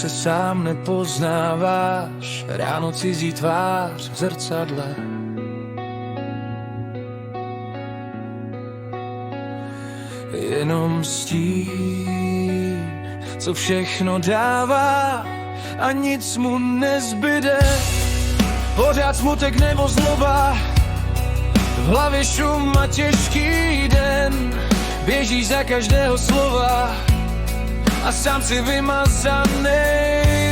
se sám nepoznáváš, ráno cizí tvář v zrcadle. Jenom stín, co všechno dává a nic mu nezbyde. Pořád smutek nebo zloba, v hlavě šum a těžký den. Běžíš za každého slova a sám si vymazanej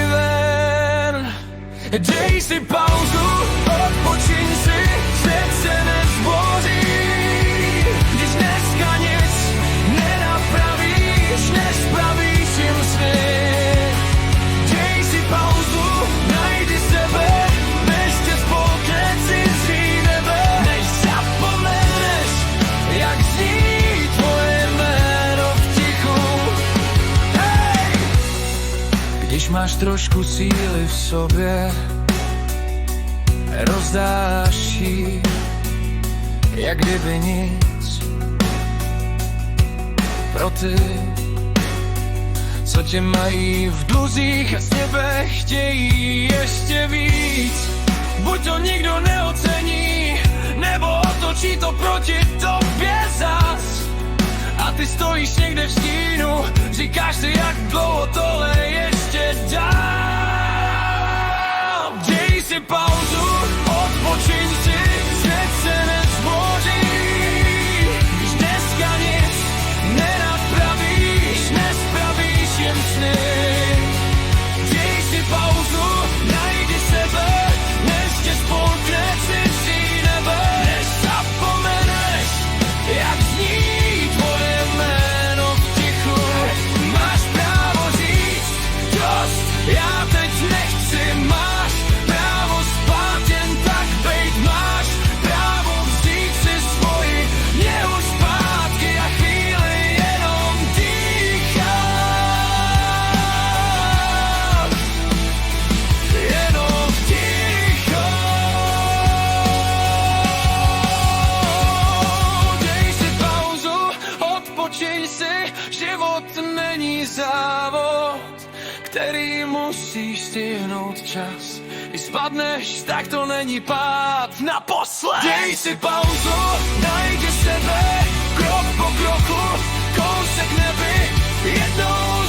ven. Dej si pauzu, odpočiň si, svět se nezboří. Když dneska nic nenapravíš, nespravíš jim sny. Dej si pauzu, najdi sebe, než tě spolkne cizí nebe. Než zapomeneš, jak zní tvoje jméno v tichu. Hej! Když máš trošku síly v sobě, rozdáš jí, jak kdyby nic. Pro ty, co tě mají v dluzích a z tebe chtějí ještě víc. Buď to nikdo neocení, nebo otočí to proti tobě zas. A ty stojíš někde v stínu, říkáš si, jak dlouho tohle ještě dál. Dej si pauzu, odpočiň si, svět se nezboří. Když dneska nic nenapravíš, nespravíš jen sny. Dej si pauzu, najdi sebe, než tě spolkne cizí nebe. Než zapomeneš, jak zní tvoje jméno v tichu. Máš právo říct dost, já teď nechci. Máš právo spát, jen tak bejt. Máš právo vzít si svoji něhu zpátky a chvíli jenom dýchat. Jenom dýchat. Dej si pauzu, odpočiň si, život není závod, který musíš stihnout čas. Když spadneš, tak to není pád naposled. Dej si pauzu, najdi sebe, krok po kroku, kousek neby, jednou